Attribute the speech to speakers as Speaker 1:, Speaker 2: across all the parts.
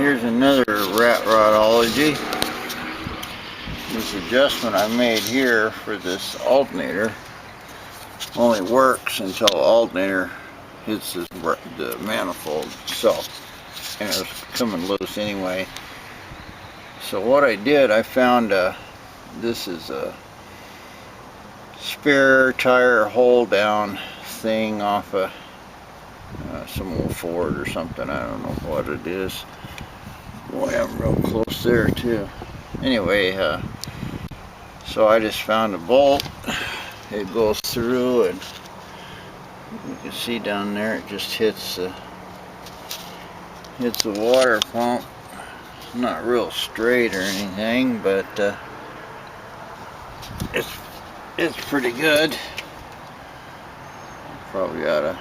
Speaker 1: here's another rat rodology. This adjustment I made here for this alternator only works until the alternator hits the manifold itself, and it's coming loose anyway. So what I did, I found this is a spare tire hold down thing off a some old Ford or something. I don't know what it is. Boy, I'm real close there too. Anyway, so I just found a bolt. It goes through, and you can see down there it just hits the water pump. It's not real straight or anything, but it's pretty good. Probably ought to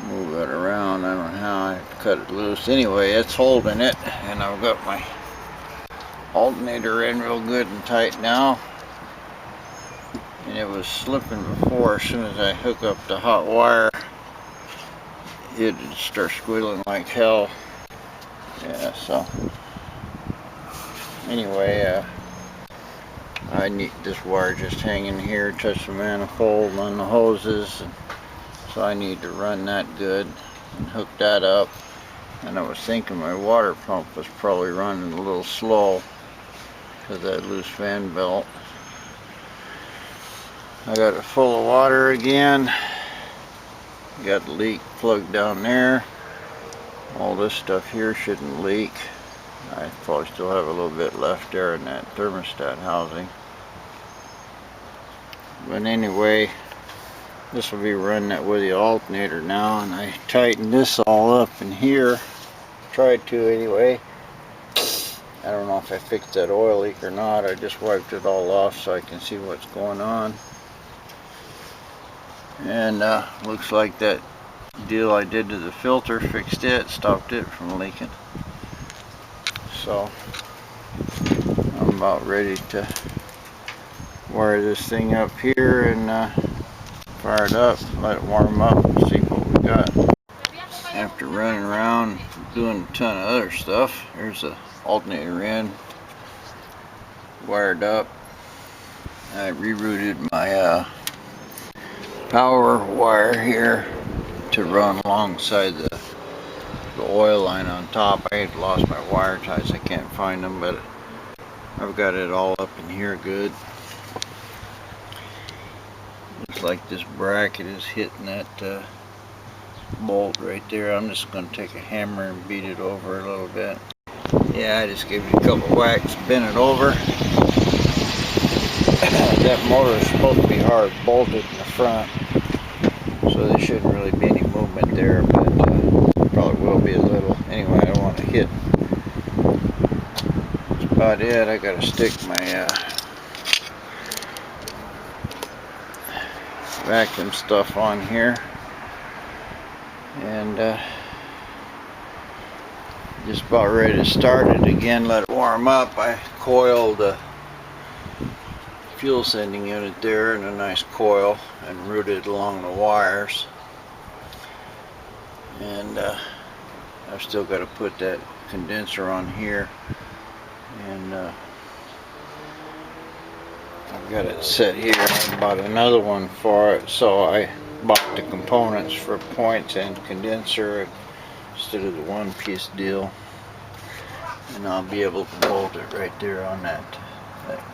Speaker 1: move it around. I don't know how. I have to cut it loose. Anyway, it's holding it, and I've got my alternator in real good and tight now. And it was slipping before. As soon as I hook up the hot wire, it'd start squealing like hell. Yeah, so anyway, I need this wire just hanging here, touch the manifold on the hoses, and so I need to run that good and hook that up. And I was thinking my water pump was probably running a little slow because of that loose fan belt. I got it full of water again. Got the leak plugged down there. All this stuff here shouldn't leak. I probably still have a little bit left there in that thermostat housing. But anyway, this will be running it with the alternator now, and I tightened this all up in here. Tried to anyway. I don't know if I fixed that oil leak or not. I just wiped it all off so I can see what's going on. And looks like that deal I did to the filter fixed it, stopped it from leaking. So I'm about ready to wire this thing up here and fire it up, let it warm up, and see what we got. After running around doing a ton of other stuff, there's the alternator in, wired up. I rerouted my power wire here to run alongside the oil line on top. I had lost my wire ties, I can't find them, but I've got it all up in here good. Looks like this bracket is hitting that bolt right there. I'm just going to take a hammer and beat it over a little bit. Yeah, I just gave it a couple whacks, bent it over. That motor is supposed to be hard bolted in the front, so there shouldn't really be any movement there, but probably will be a little. Anyway, I don't want to hit. That's about it. I got to stick my vacuum stuff on here, and just about ready to start it again. Let it warm up. I coiled the fuel sending unit there in a nice coil and routed along the wires, and I've still got to put that condenser on here, and I've got it set here. I bought another one for it, so I bought the components for points and condenser instead of the one piece deal, and I'll be able to bolt it right there on that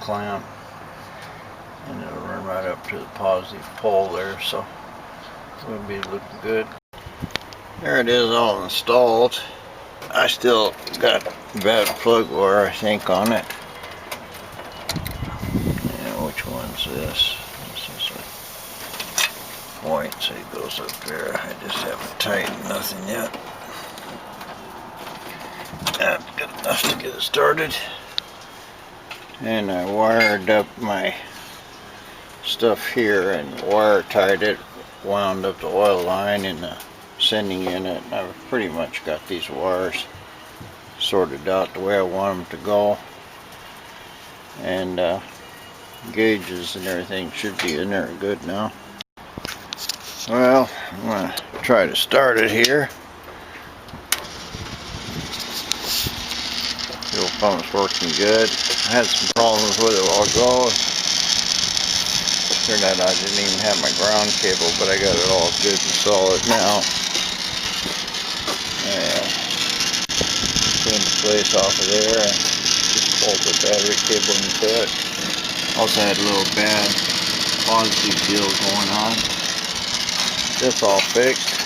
Speaker 1: clamp, and it'll run right up to the positive pole there, so it'll be looking good. There it is, all installed. I still got bad plug wire, I think, on it. Yeah, which one's this? This is a point, so it goes up there. I just haven't tightened nothing yet. I've got enough to get it started. And I wired up my stuff here and wire tied it, wound up the oil line and the sending unit. I've pretty much got these wires sorted out the way I want them to go, and gauges and everything should be in there good now. Well, I'm going to try to start it here. pump's working good. I had some problems with it a while ago. Turned out I didn't even have my ground cable, but I got it all good and solid now. And cleaned the place off of there and just pulled the battery cable into it. Also had a little bad positive deal going on. This all fixed.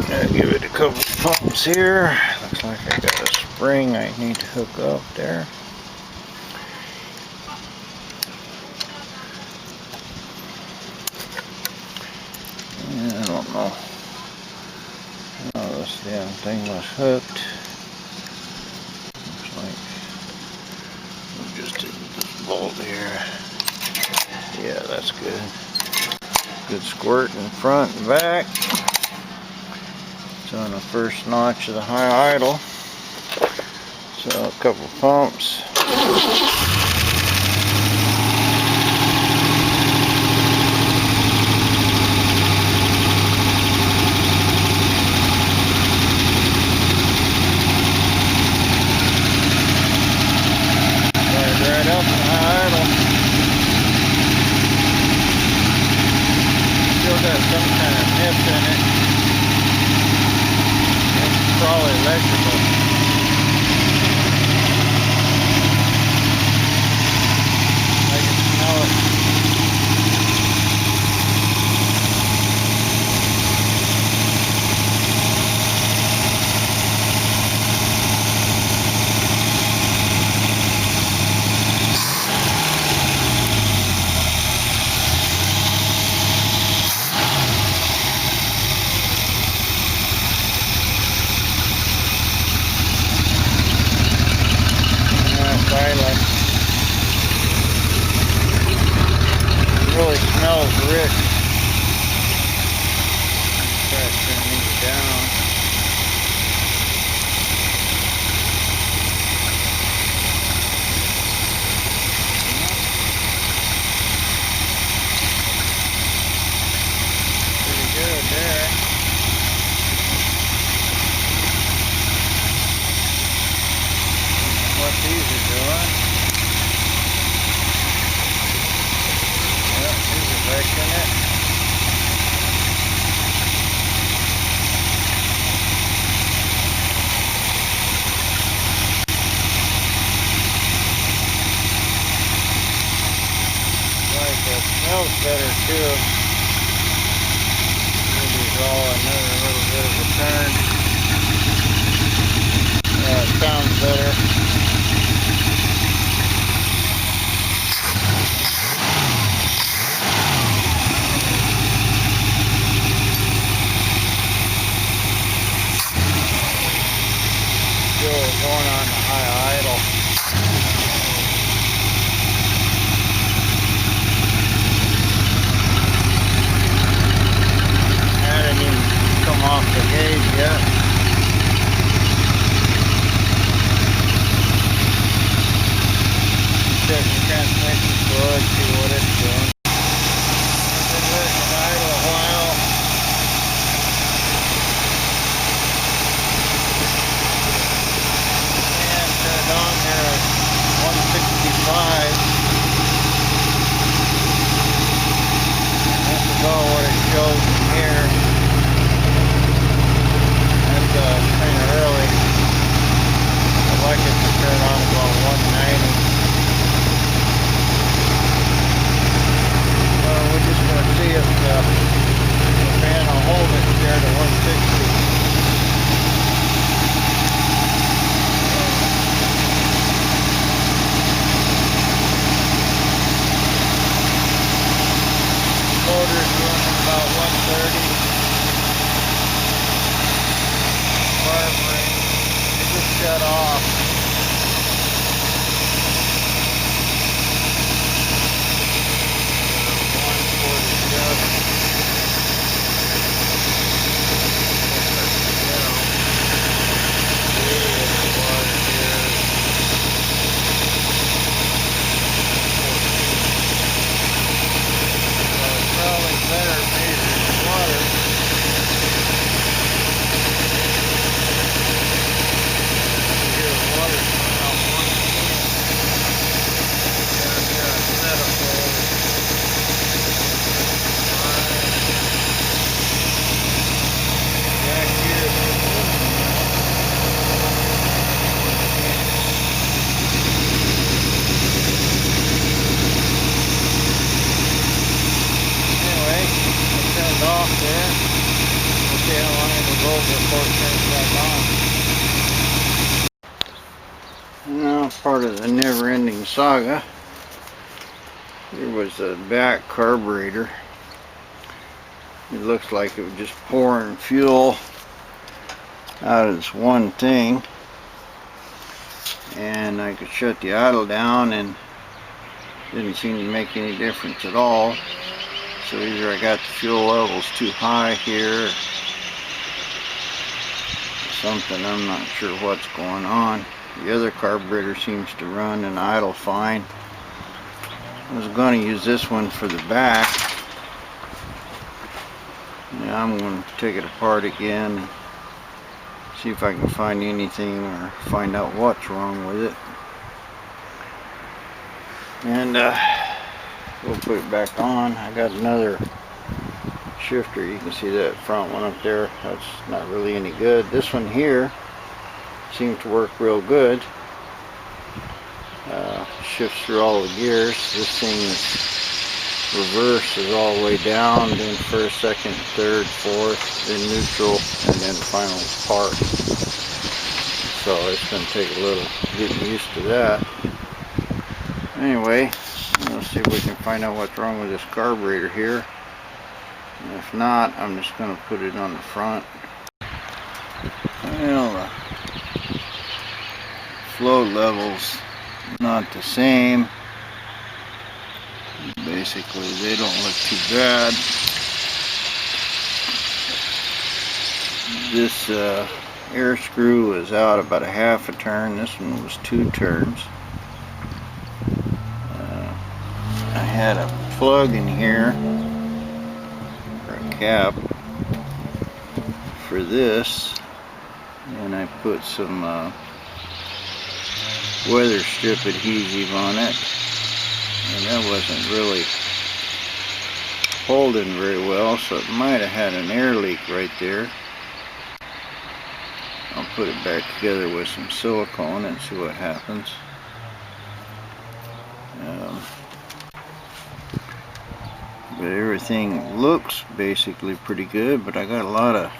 Speaker 1: Gotta give it a couple pumps here. Looks like I got a spring I need to hook up there. I don't know. Oh, this damn thing was hooked. Looks like we just did this bolt here. Yeah, that's good. Good squirt in front and back. It's on the first notch of the high idle. So a couple pumps. Right up in high idle. Still got some kind of nip in it. It's probably electrical. I can smell it. Silent. It really smells rich. Try to turn these down. Pretty good there. What these are doing. Yep, these are vectoring it. Like that smells better too. Maybe draw another little bit of a turn. Yeah, it sounds better. Still going on the high idle. That didn't even come off the gauge yet. Check the transmission fluid, see what it's doing. I've been working idle a while. And turned on there at 165. That's about what it shows from here. That's kind of early. I'd like it to turn on about 190. We're just going to see if the fan will hold it there to 160. Motor's running about 130. Carb range. It just shut off. that. We'll see how long it'll go before it turns back on. Now, part of the never-ending saga. Here was the back carburetor. It looks like it was just pouring fuel out of this one thing, and I could shut the idle down and didn't seem to make any difference at all. So either I got the fuel levels too high here or something. I'm not sure what's going on. The other carburetor seems to run and idle fine. I was going to use this one for the back. Now I'm going to take it apart again and see if I can find anything or find out what's wrong with it. And we'll put it back on. I got another shifter. You can see that front one up there. That's not really any good. This one here seems to work real good. Shifts through all the gears. This thing is reverse is all the way down, then first, second, third, fourth, then neutral, and then final park. So it's going to take a little getting used to that. Anyway, let's see if we can find out what's wrong with this carburetor here. And if not, I'm just going to put it on the front. Well, the flow levels not the same. Basically, they don't look too bad. This air screw was out about a half a turn. This one was 2 turns. I had a plug in here, or a cap, for this, and I put some weather strip adhesive on it, and that wasn't really holding very well, so it might have had an air leak right there. I'll put it back together with some silicone and see what happens. But everything looks basically pretty good, but I got a lot of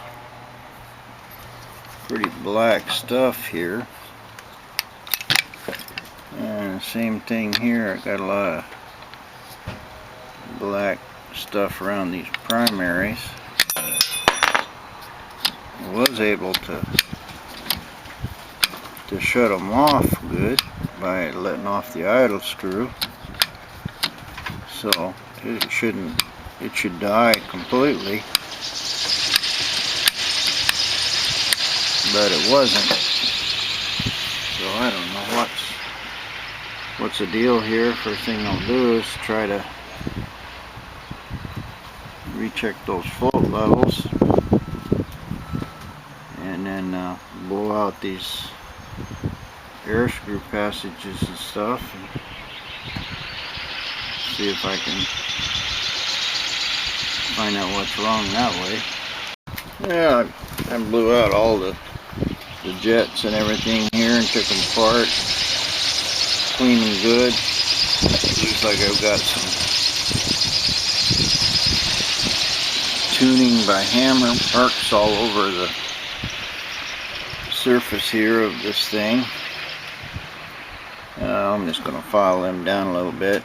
Speaker 1: pretty black stuff here. And same thing here, I got a lot of black stuff around these primaries. I was able to shut them off good by letting off the idle screw, so it should die completely, but it wasn't. So I don't know what's the deal here. First thing I'll do is try to recheck those float levels, and then blow out these air screw passages and stuff, and see if I can find out what's wrong that way. Yeah, I blew out all the jets and everything here and took them apart, clean them good. Looks like I've got some tuning by hammer marks all over the surface here of this thing. I'm just going to file them down a little bit.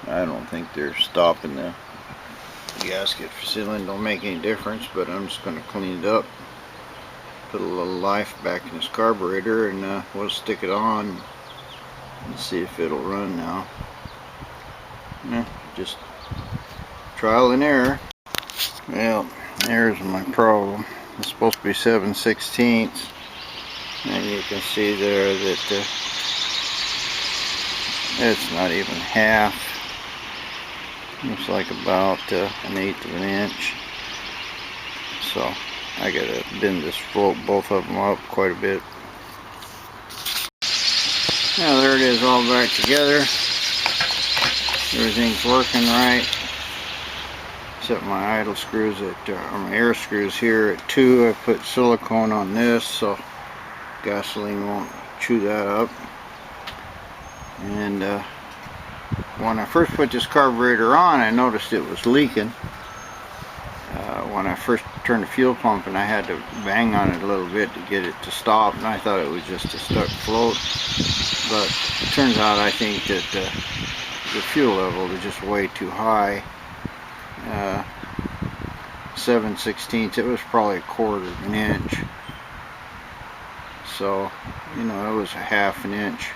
Speaker 1: I don't think they're stopping the gasket for sealing. Don't make any difference, but I'm just going to clean it up, put a little life back in this carburetor, and we'll stick it on and see if it'll run now. Yeah, just trial and error. Well, there's my problem. It's supposed to be 7/16, and you can see there that it's not even half. Looks like about 1/8 of an inch. So I gotta bend this float, both of them up quite a bit. Now there it is, all back together. Everything's working right, except my idle screws my air screws here at 2. I put silicone on this so gasoline won't chew that up. And when I first put this carburetor on, I noticed it was leaking. when I first turned the fuel pump, and I had to bang on it a little bit to get it to stop, and I thought it was just a stuck float, but it turns out I think that the fuel level is just way too high. 7/16, it was probably a quarter of an inch, so you know, it was a half an inch.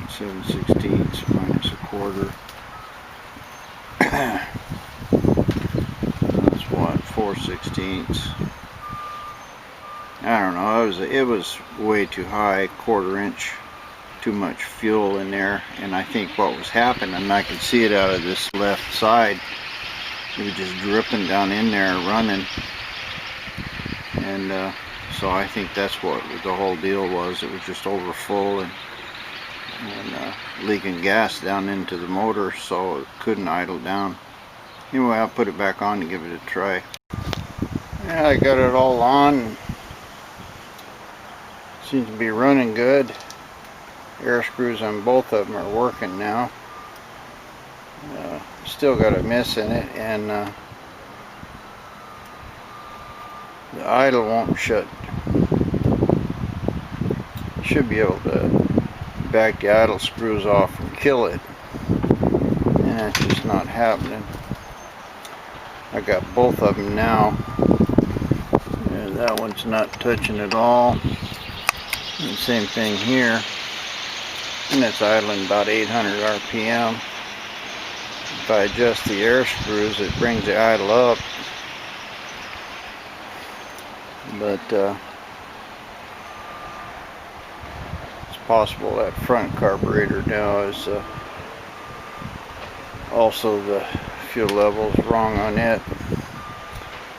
Speaker 1: 7/16 minus a quarter. That's what, 4/16. I don't know, it was way too high, quarter inch, too much fuel in there. And I think what was happening, and I could see it out of this left side, it was just dripping down in there, running. And so I think that's what the whole deal was. It was just over full and leaking gas down into the motor, so it couldn't idle down. Anyway, I'll put it back on to give it a try. Yeah, I got it all on. Seems to be running good. Air screws on both of them are working now. Still got a miss in it, and the idle won't shut. Should be able to back the idle screws off and kill it, and that's just not happening. I got both of them now, and that one's not touching at all, and same thing here, and it's idling about 800 RPM. If I adjust the air screws, it brings the idle up, but possible that front carburetor now is also the fuel level is wrong on it.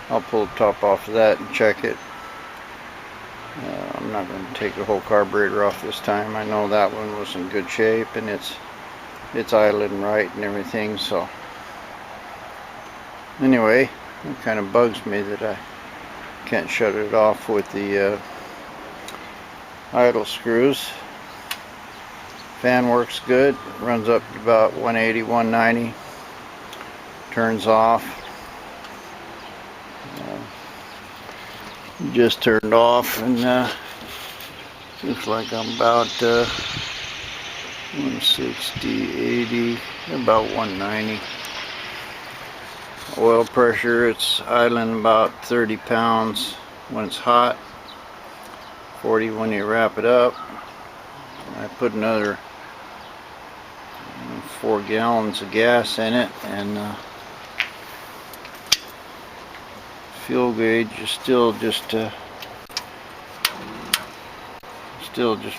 Speaker 1: I'll pull the top off of that and check it. I'm not going to take the whole carburetor off this time. I know that one was in good shape, and it's idling right and everything. So anyway, it kind of bugs me that I can't shut it off with the idle screws. Fan works good, runs up to about 180, 190, turns off. Just turned off, and looks like I'm about 160, 80, about 190. Oil pressure, it's idling about 30 pounds when it's hot, 40 when you wrap it up. I put another 4 gallons of gas in it, and fuel gauge is still just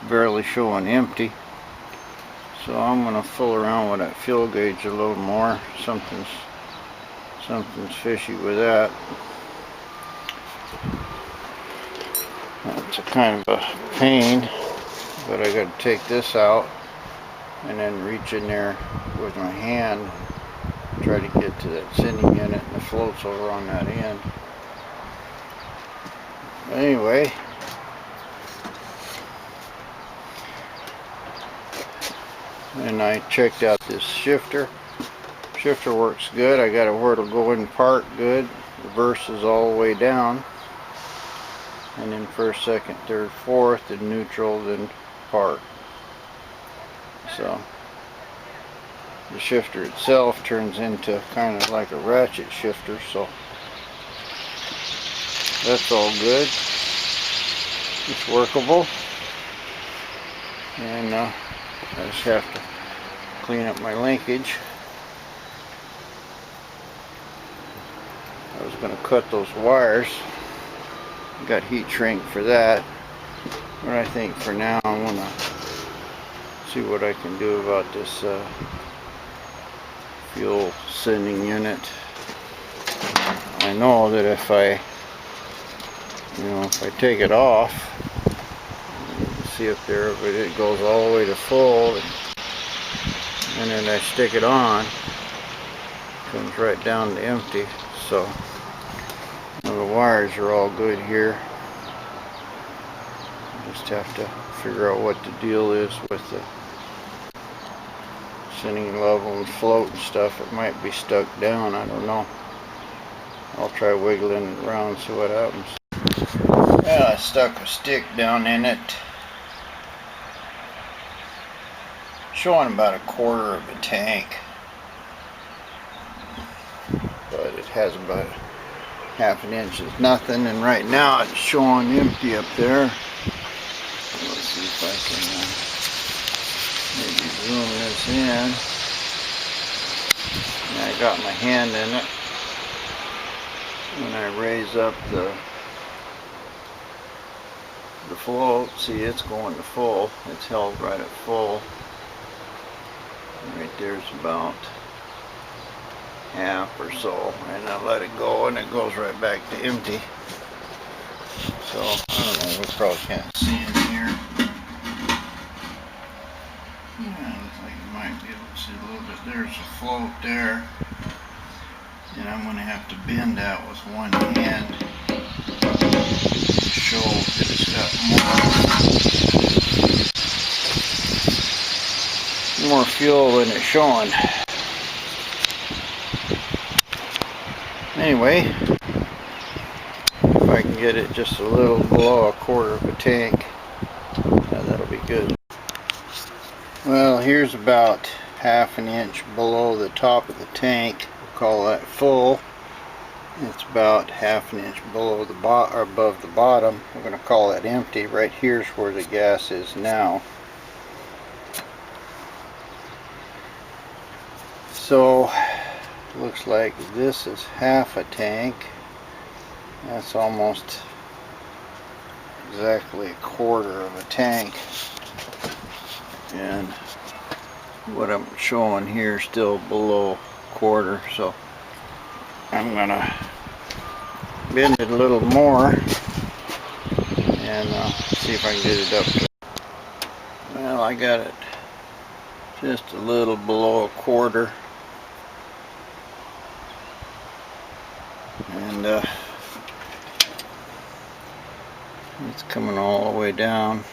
Speaker 1: barely showing empty. So I'm going to fool around with that fuel gauge a little more. Something's fishy with that. That's a kind of a pain. But I got to take this out and then reach in there with my hand, try to get to that sending unit, and the float's over on that end. Anyway, and I checked out this shifter. Shifter works good. I got it where it'll go in park good. Reverse is all the way down, and then first, second, third, fourth, and neutral, then park. So the shifter itself turns into kind of like a ratchet shifter, so that's all good. It's workable, and I just have to clean up my linkage. I was going to cut those wires. Got heat shrink for that, but I think for now I'm going to see what I can do about this fuel sending unit. I know that if I take it off, see up there, but it goes all the way to full, and then I stick it on, it comes right down to empty. So the wires are all good here. Just have to figure out what the deal is with the sending level and float and stuff. It might be stuck down, I don't know. I'll try wiggling it around, see what happens. Well, I stuck a stick down in it, showing about a quarter of a tank, but it has about half an inch is nothing, and right now it's showing empty up there. Let's see if I can maybe zoom this in. And I got my hand in it. When I raise up the float, see, it's going to full. It's held right at full. Right there's about half or so, and I let it go and it goes right back to empty. So I don't know, we probably can't see in here. Yeah, looks like you might be able to see a little bit. There's a float there, and I'm going to have to bend that with one hand to show that it's got more fuel than it's showing. Anyway, if I can get it just a little below a quarter of a tank, that'll be good. Well, here's about half an inch below the top of the tank. We'll call that full. It's about half an inch below the or above the bottom. We're going to call that empty. Right here's where the gas is now. So looks like this is half a tank. That's almost exactly a quarter of a tank, and what I'm showing here is still below a quarter, so I'm gonna bend it a little more and see if I can get it up to. Well, I got it just a little below a quarter, and it's coming all the way down.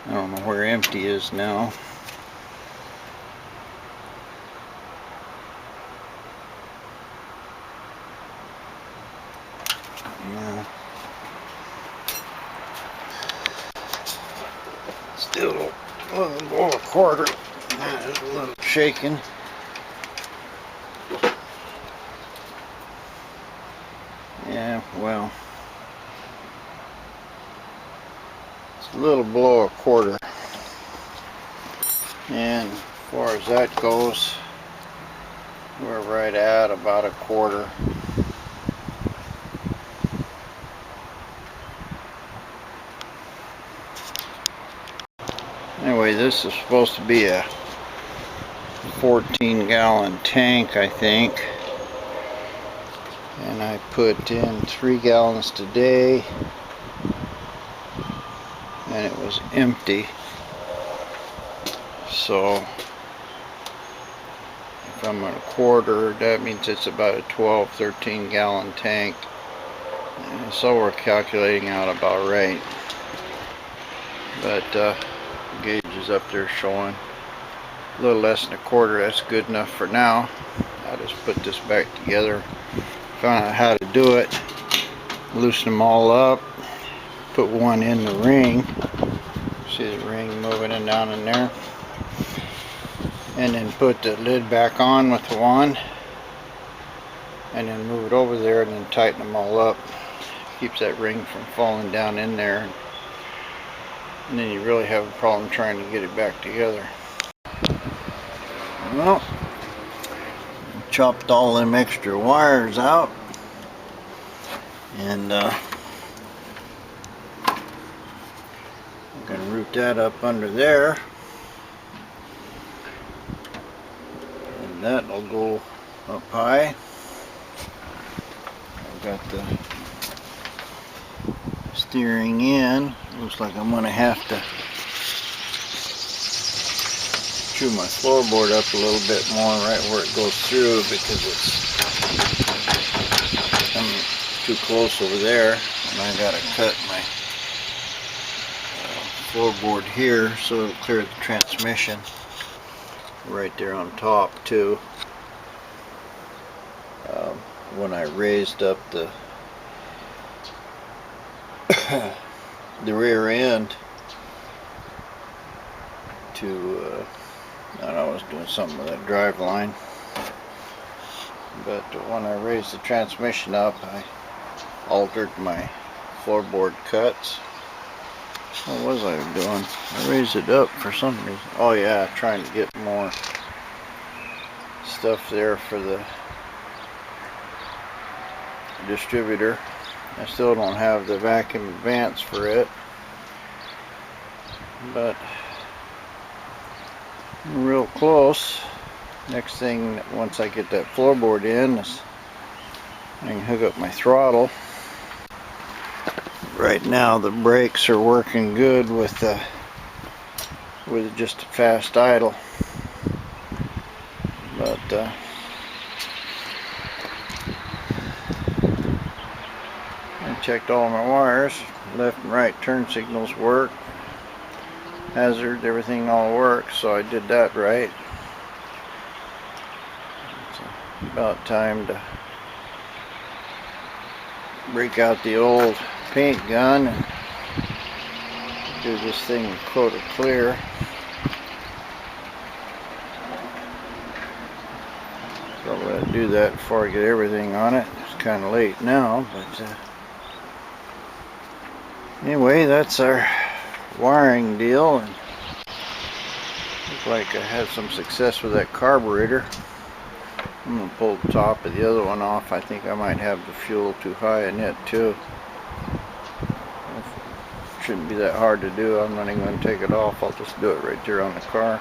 Speaker 1: I don't know where empty is now. Yeah. Still a little below a quarter. It's a little shaking. Yeah, well, it's a little below a quarter, and as far as that goes, we're right at about a quarter. Anyway, this is supposed to be a 14-gallon tank, I think, and I put in 3 gallons today, and it was empty. So if I'm at a quarter, that means it's about a 12-13 gallon tank, and so we're calculating out about right. But gauge is up there showing a little less than a quarter. That's good enough for now. I'll just put this back together, find out how to do it, loosen them all up, put one in the ring, see the ring moving in down in there, and then put the lid back on with the one, and then move it over there, and then tighten them all up. Keeps that ring from falling down in there, and then you really have a problem trying to get it back together. Well, chopped all them extra wires out, and I'm going to route that up under there, and that will go up high. I've got the steering in. Looks like I'm going to have to chew my floorboard up a little bit more right where it goes through, because it's coming too close over there, and I got to cut my floorboard here so it'll clear the transmission right there on top too. when I raised up the the rear end to I don't know, I was doing something with that drive line, but when I raised the transmission up, I altered my floorboard cuts. What was I doing? I raised it up for some reason. Oh yeah, trying to get more stuff there for the distributor. I still don't have the vacuum advance for it, but I'm real close. Next thing, once I get that floorboard in, is I can hook up my throttle. Right now the brakes are working good with just a fast idle, but I checked all my wires. Left and right turn signals work. Hazard, everything all works, so I did that right. It's about time to break out the old paint gun and do this thing and coat it clear. Probably ought to do that before I get everything on it. It's kind of late now, but anyway, that's our wiring deal. And looks like I had some success with that carburetor. I'm going to pull the top of the other one off. I think I might have the fuel too high in it too. Shouldn't be that hard to do. I'm not even going to take it off. I'll just do it right there on the car.